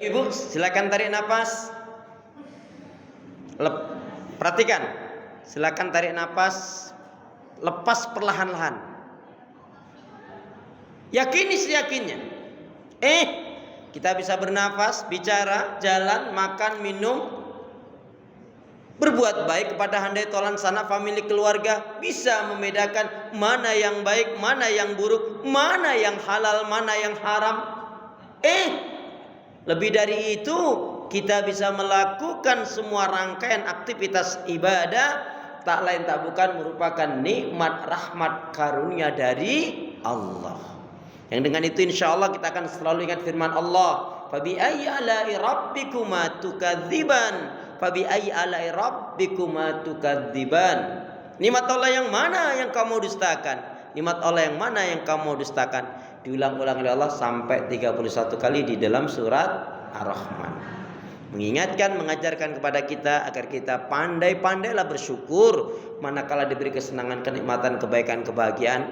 Ibu, silakan tarik nafas. Perhatikan. Silakan tarik nafas. Lepas perlahan-lahan. Yakini seyakinnya. Kita bisa bernafas, bicara, jalan, makan, minum, berbuat baik kepada handai tolan sanak famili keluarga, bisa membedakan mana yang baik, mana yang buruk, mana yang halal, mana yang haram. Lebih dari itu, kita bisa melakukan semua rangkaian aktivitas ibadah, tak lain tak bukan merupakan nikmat, rahmat, karunia dari Allah. Yang dengan itu insya Allah kita akan selalu ingat firman Allah, Fabi ayyi ala'i rabbikuma tukadziban, Fabi ayyi ala'i rabbikuma tukadziban. Nikmat Allah yang mana yang kamu dustakan? Nikmat Allah yang mana yang kamu dustakan? Diulang-ulang oleh Allah sampai 31 kali di dalam surat Ar-Rahman. Mengingatkan, mengajarkan kepada kita agar kita pandai-pandailah bersyukur manakala diberi kesenangan, kenikmatan, kebaikan, kebahagiaan.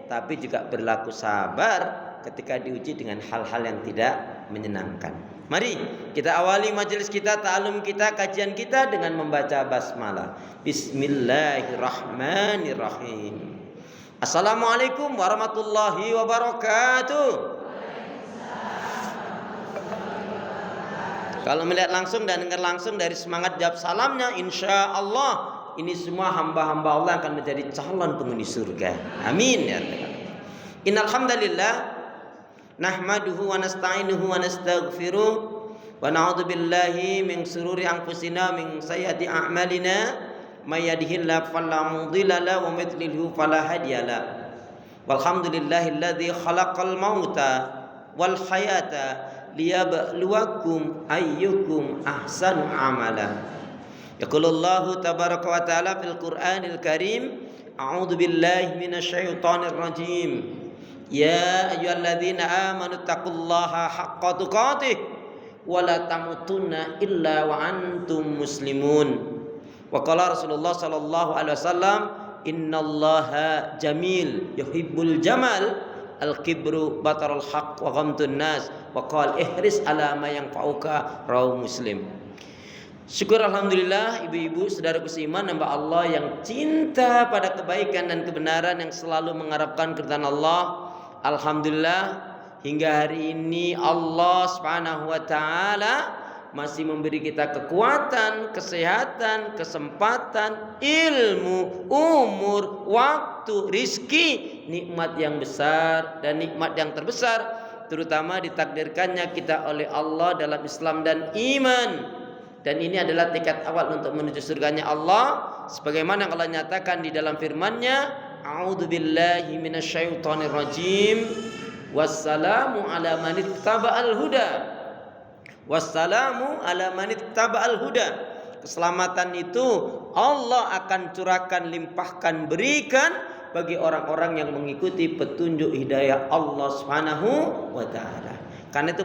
Tapi juga berlaku sabar ketika diuji dengan hal-hal yang tidak menyenangkan. Mari kita awali majelis kita, ta'alum kita, kajian kita dengan membaca basmalah. Bismillahirrahmanirrahim. Assalamualaikum warahmatullahi wabarakatuh. Kalau melihat langsung dan dengar langsung dari semangat jawab salamnya, insya Allah ini semua hamba-hamba Allah akan menjadi calon penghuni surga. Amin ya rabbal alamin. Innal hamdalillah nahmaduhu wa nasta'inuhu wa nastaghfiruh wa na'udzu billahi min shururi anfusina min sayyiati a'malina. May yahdihillahu fala mudilla lahu wa may yudlilhu fala hadiya lahu. Walhamdulillahilladzi khalaqal mauta wal hayata liyabluwakum ayyukum ahsanu amala. Yaqulullahu tabaraka wa ta'ala fil Qur'anil Karim, a'udzu billahi minasyaitonir rajim. Ya ayyuhalladzina amanu taqullaha haqqa tuqatih wa la tamutunna illa wa antum muslimun. Wa qala Rasulullah sallallahu alaihi wasallam, innallaha jamil yuhibbul jamal, al-kibru batarul haq wa ghamtun nas, wa qala ihris ala ma yanfa'uka, rawahu Muslim. Syukur alhamdulillah ibu-ibu saudaraku seiman, hamba Allah yang cinta pada kebaikan dan kebenaran, yang selalu mengharapkan keridhaan Allah. Alhamdulillah hingga hari ini Allah Subhanahu wa taala masih memberi kita kekuatan, kesehatan, kesempatan, ilmu, umur, waktu, rizki, nikmat yang besar dan nikmat yang terbesar, terutama ditakdirkannya kita oleh Allah dalam Islam dan iman. Dan ini adalah tiket awal untuk menuju surganya Allah, sebagaimana Allah nyatakan di dalam firman-Nya, a'udzu billahi minasyaitonir rajim, wassalamu ala man ittaba'al huda. Wassalamu ala man ittaba'al huda. Keselamatan itu Allah akan curahkan, limpahkan, berikan bagi orang-orang yang mengikuti petunjuk hidayah Allah Subhanahu wa taala. Karena itu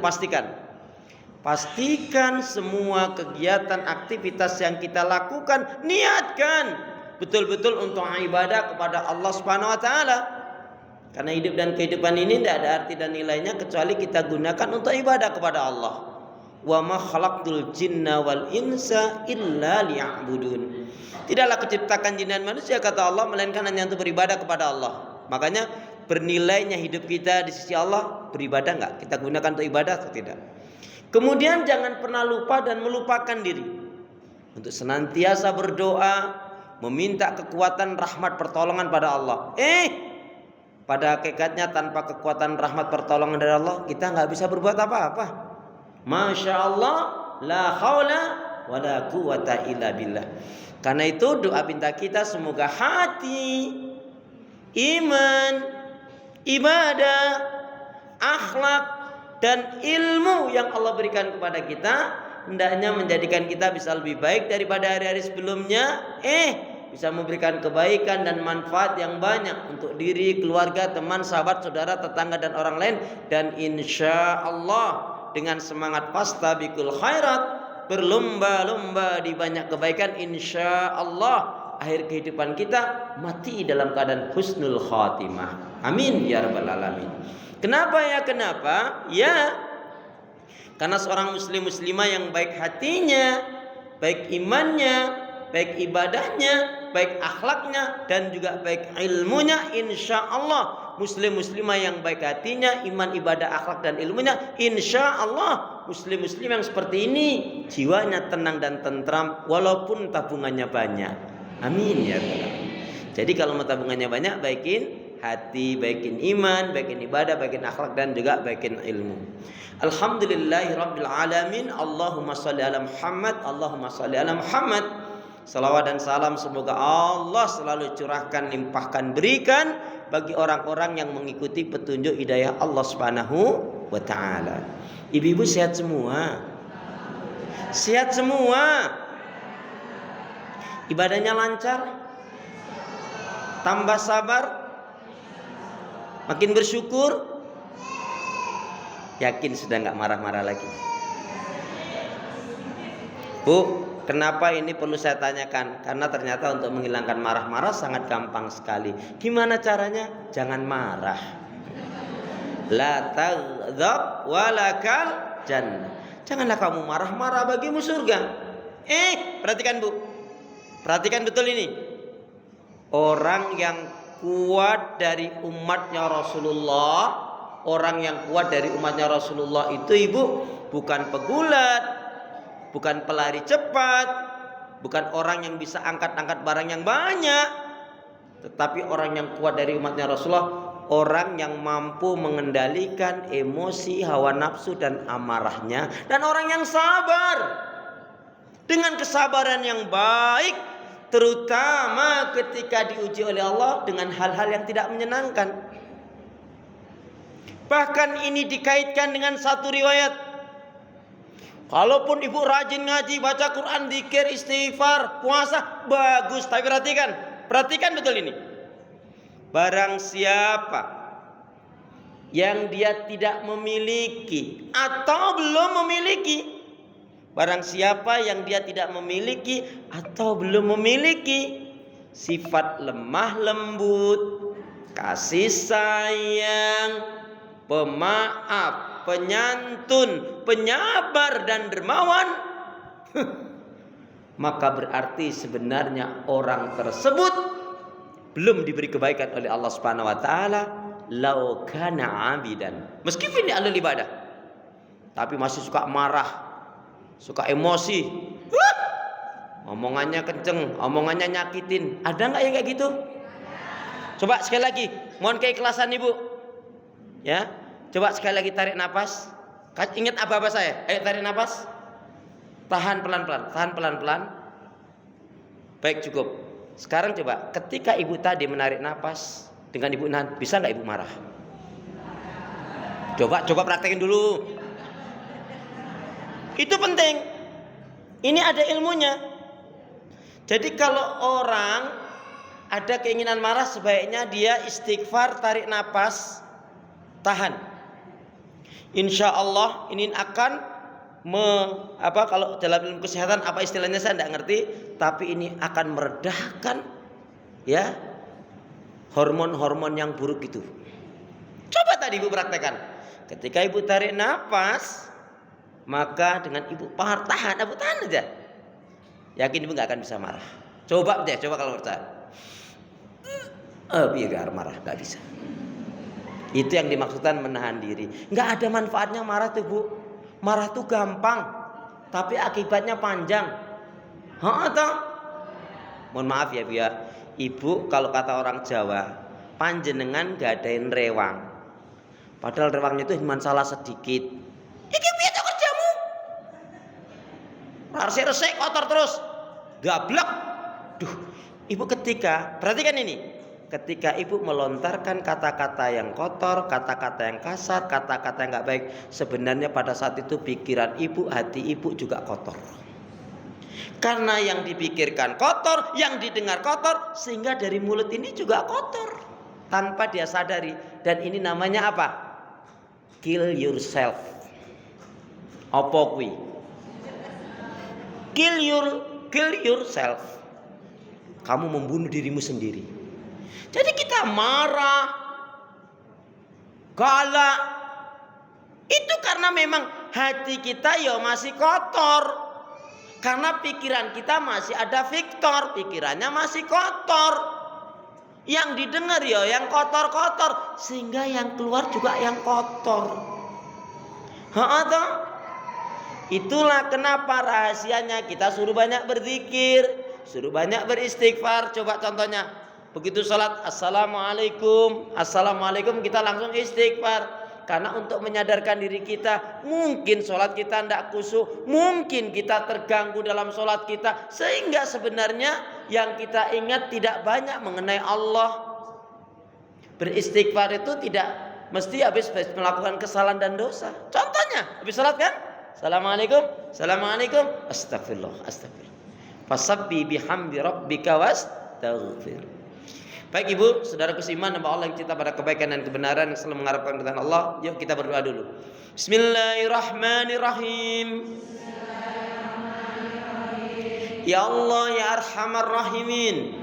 pastikan semua kegiatan aktivitas yang kita lakukan, niatkan betul-betul untuk ibadah kepada Allah Subhanahu wa taala. Karena hidup dan kehidupan ini tidak ada arti dan nilainya kecuali kita gunakan untuk ibadah kepada Allah. Wa ma khalaqtul jinna wal insa illa liya'budun. Tidaklah kuciptakan jin dan manusia, kata Allah, melainkan hanya untuk beribadah kepada Allah. Makanya bernilainya hidup kita di sisi Allah, beribadah enggak? Kita gunakan untuk ibadah atau tidak? Kemudian jangan pernah lupa dan melupakan diri untuk senantiasa berdoa, meminta kekuatan, rahmat, pertolongan pada Allah. Pada hakikatnya tanpa kekuatan, rahmat, pertolongan dari Allah, kita enggak bisa berbuat apa-apa. Masya Allah, la haula wa la quwata illa billah. Karena itu doa pinta kita semoga hati, iman, ibadah, akhlak, dan ilmu yang Allah berikan kepada kita hendaknya menjadikan kita bisa lebih baik daripada hari-hari sebelumnya. Bisa memberikan kebaikan dan manfaat yang banyak untuk diri, keluarga, teman, sahabat, saudara, tetangga, dan orang lain. Dan insya Allah dengan semangat fastabiqul khairat, berlomba-lomba di banyak kebaikan, insya Allah akhir kehidupan kita mati dalam keadaan husnul khatimah. Amin ya rabbal alamin. Kenapa? Karena seorang muslim muslimah yang baik hatinya, baik imannya, baik ibadahnya, baik akhlaknya, dan juga baik ilmunya, insya Allah muslim muslimah yang baik hatinya, iman, ibadah, akhlak, dan ilmunya, insya Allah muslim muslim yang seperti ini jiwanya tenang dan tentram walaupun tabungannya banyak. Amin ya Allah. Jadi kalau mau tabungannya banyak, baikin hati, baikin iman, baikin ibadah, baikin akhlak, dan juga baikin ilmu. Alhamdulillahirabbil alamin. Allahumma shalli ala Muhammad, Allahumma shalli ala Muhammad. Salawat dan salam semoga Allah selalu curahkan, limpahkan, berikan bagi orang-orang yang mengikuti petunjuk hidayah Allah Subhanahu wa taala. Ibu-ibu sehat semua? Sehat semua? Ibadahnya lancar? Tambah sabar? Makin bersyukur? Yakin sudah nggak marah-marah lagi? Bu, kenapa ini perlu saya tanyakan? Karena ternyata untuk menghilangkan marah-marah sangat gampang sekali. Gimana caranya? Jangan marah. La taghdab walakal jannah. Janganlah kamu marah-marah, bagimu surga. Perhatikan Bu. Perhatikan betul ini. Orang yang kuat dari umatnya Rasulullah, orang yang kuat dari umatnya Rasulullah itu Ibu bukan pegulat, bukan pelari cepat, bukan orang yang bisa angkat-angkat barang yang banyak, tetapi orang yang kuat dari umatnya Rasulullah, orang yang mampu mengendalikan emosi, hawa nafsu, dan amarahnya, dan orang yang sabar dengan kesabaran yang baik, terutama ketika diuji oleh Allah dengan hal-hal yang tidak menyenangkan. Bahkan ini dikaitkan dengan satu riwayat. Kalaupun ibu rajin ngaji, baca Quran, zikir, istighfar, puasa, bagus. Tapi perhatikan betul ini. Barang siapa yang dia tidak memiliki atau belum memiliki, barang siapa yang dia tidak memiliki atau belum memiliki sifat lemah lembut, kasih sayang, pemaaf, penyantun, penyabar, dan dermawan, maka berarti sebenarnya orang tersebut belum diberi kebaikan oleh Allah Subhanahu wa taala. Lau kana abidan, meskipun dia ahli ibadah, tapi masih suka marah, suka emosi, omongannya kenceng, omongannya nyakitin. Ada nggak yang kayak gitu? Coba sekali lagi, mohon keikhlasan Ibu. Ya, coba sekali lagi tarik nafas. Ingat apa-apa saya? Ayo tarik nafas. Tahan pelan-pelan, tahan pelan-pelan. Baik, cukup. Sekarang coba, ketika Ibu tadi menarik nafas, dengan Ibu nahan, bisa nggak Ibu marah? Coba praktekin dulu. Itu penting. Ini ada ilmunya. Jadi kalau orang ada keinginan marah, sebaiknya dia istighfar, tarik nafas, tahan. Insya Allah ini akan kalau dalam ilmu kesehatan apa istilahnya saya tidak ngerti, tapi ini akan meredahkan ya hormon-hormon yang buruk itu. Coba tadi Ibu praktekkan. Ketika Ibu tarik nafas, maka dengan Ibu tahan aja. Yakin Ibu nggak akan bisa marah. Coba kalau percaya. Biar marah nggak bisa. Itu yang dimaksudkan menahan diri. Nggak ada manfaatnya marah tuh Bu. Marah tuh gampang, tapi akibatnya panjang. Mohon maaf ya Bu ya. Ibu kalau kata orang Jawa, panjenengan gadain rewang. Padahal rewangnya itu cuma salah sedikit. Iki piye to kerjamu? Resik kotor terus. Gablek. Ibu perhatikan ini. Ketika Ibu melontarkan kata-kata yang kotor, kata-kata yang kasar, kata-kata yang gak baik, sebenarnya pada saat itu pikiran Ibu, hati Ibu juga kotor. Karena yang dipikirkan kotor, yang didengar kotor, sehingga dari mulut ini juga kotor tanpa dia sadari. Dan ini namanya apa? Kill yourself. Apa kuwi? Kill yourself. Kamu membunuh dirimu sendiri. Jadi kita marah, galak, itu karena memang hati kita ya masih kotor. Karena pikiran kita masih ada Victor, pikirannya masih kotor. Yang didengar ya yang kotor-kotor, sehingga yang keluar juga yang kotor. Toh? Itulah kenapa rahasianya kita suruh banyak berzikir, suruh banyak beristighfar. Coba contohnya, begitu salat assalamualaikum, assalamualaikum kita langsung istighfar. Karena untuk menyadarkan diri kita, mungkin sholat kita tidak khusyuk, mungkin kita terganggu dalam sholat kita, sehingga sebenarnya yang kita ingat tidak banyak mengenai Allah. Beristighfar itu tidak mesti habis melakukan kesalahan dan dosa. Contohnya, habis sholat kan, assalamualaikum, assalamualaikum, astagfirullah, astagfirullah. Fasabbi bihamdi rabbika wastaghfir. Baik ibu, saudaraku seiman, hamba Allah yang cinta pada kebaikan dan kebenaran, yang selalu mengharapkan keridhaan Allah. Yuk kita berdoa dulu. Bismillahirrahmanirrahim. Ya Allah ya Arhamar Rahimin,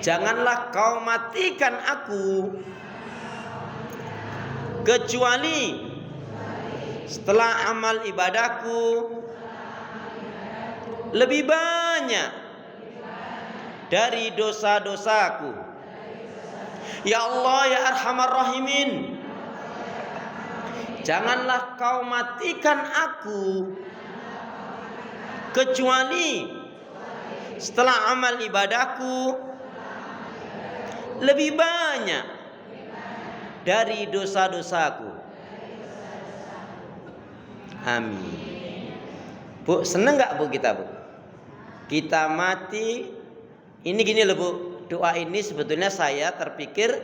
janganlah kau matikan aku kecuali setelah amal ibadahku lebih banyak dari dosa-dosaku. Ya Allah ya Arhamar Rahimin, janganlah kau matikan aku kecuali setelah amal ibadahku lebih banyak dari dosa-dosaku. Amin. Bu, seneng gak bu kita bu? Kita mati. Ini gini loh bu, doa ini sebetulnya saya terpikir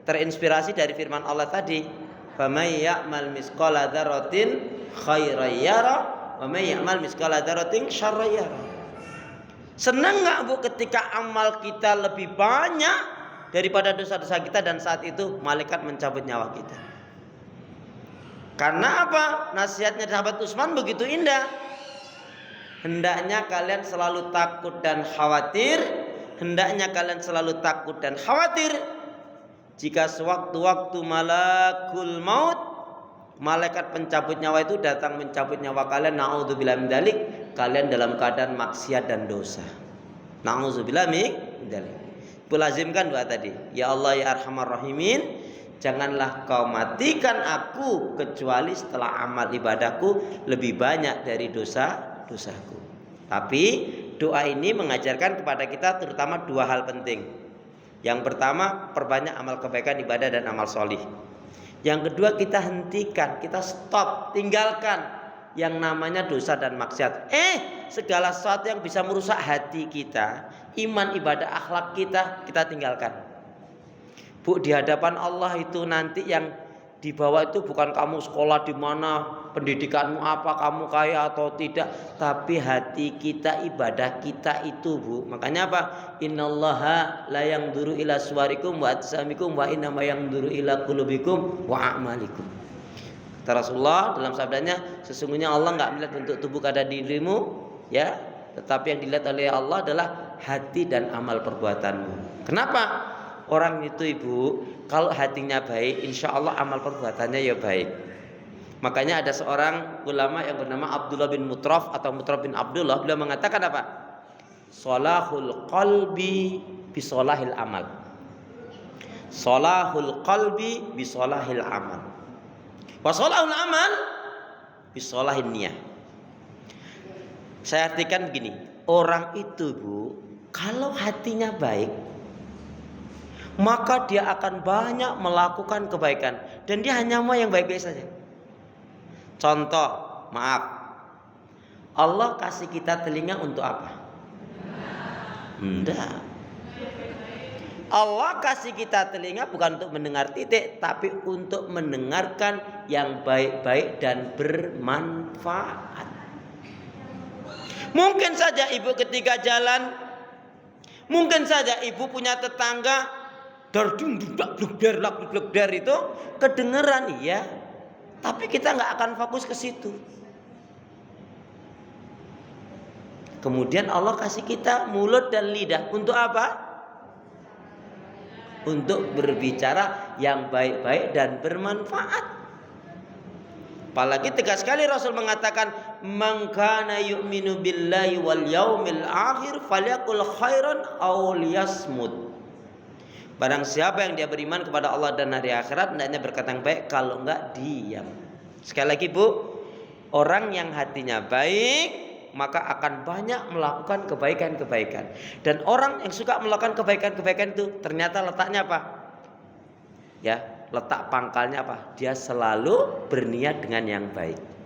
terinspirasi dari firman Allah tadi. Faman ya'mal misqala dzarratin khairan yara wa man ya'mal misqala dzarratin syarran yara. Senang enggak bu ketika amal kita lebih banyak daripada dosa-dosa kita dan saat itu malaikat mencabut nyawa kita? Karena apa? Nasihatnya sahabat Utsman begitu indah. Hendaknya kalian selalu takut dan khawatir. Hendaknya kalian selalu takut dan khawatir jika sewaktu-waktu malakul maut, malaikat pencabut nyawa itu datang mencabut nyawa kalian, naudzubillah min dzalik, kalian dalam keadaan maksiat dan dosa. Naudzubillah min dzalik. Lazimkan doa tadi. Ya Allah ya Arhamar Rahimin, janganlah kau matikan aku kecuali setelah amal ibadahku lebih banyak dari dosa-dosaku. Tapi doa ini mengajarkan kepada kita terutama dua hal penting. Yang pertama, perbanyak amal kebaikan, ibadah dan amal solih. Yang kedua, kita hentikan, kita stop, tinggalkan yang namanya dosa dan maksiat. Segala sesuatu yang bisa merusak hati kita, iman, ibadah, akhlak kita tinggalkan. Bu, di hadapan Allah itu nanti yang dibawa itu bukan kamu sekolah di mana, pendidikanmu apa, kamu kaya atau tidak, tapi hati kita, ibadah kita itu bu. Makanya apa? Innallaha la yanzuru ila suwarikum wa ajsamikum wa innama yanzuru ila qulubikum wa a'malikum. Kata Rasulullah dalam sabdanya, sesungguhnya Allah enggak melihat bentuk tubuh kada dirimu, ya, tetapi yang dilihat oleh Allah adalah hati dan amal perbuatanmu. Kenapa? Orang itu ibu, kalau hatinya baik, insya Allah amal perbuatannya ya baik. Makanya ada seorang ulama yang bernama Abdullah bin Mutraf atau Mutraf bin Abdullah, beliau mengatakan apa? Solahul qalbi bisolahil amal. Solahul qalbi bisolahil amal. Wasolahul amal bisolahin niyah. Saya artikan begini, orang itu bu, kalau hatinya baik, maka dia akan banyak melakukan kebaikan dan dia hanya mau yang baik-baik saja. Contoh, maaf, Allah kasih kita telinga untuk apa? Enggak. Allah kasih kita telinga bukan untuk mendengar titik, tapi untuk mendengarkan yang baik-baik dan bermanfaat. Mungkin saja ibu ketika jalan, mungkin saja ibu punya tetangga dar itu kedengeran, iya, tapi kita nggak akan fokus ke situ. Kemudian Allah kasih kita mulut dan lidah untuk apa? Untuk berbicara yang baik-baik dan bermanfaat. Apalagi tegas sekali Rasul mengatakan, "Man kana yu'minu billahi wal yaumil akhir falyaqul khairan aw liyasmut." Barang siapa yang dia beriman kepada Allah dan hari akhirat, hendaknya berkata yang baik, kalau enggak diam. Sekali lagi Bu, orang yang hatinya baik maka akan banyak melakukan kebaikan-kebaikan. Dan orang yang suka melakukan kebaikan-kebaikan itu ternyata letaknya apa? Ya, letak pangkalnya apa? Dia selalu berniat dengan yang baik.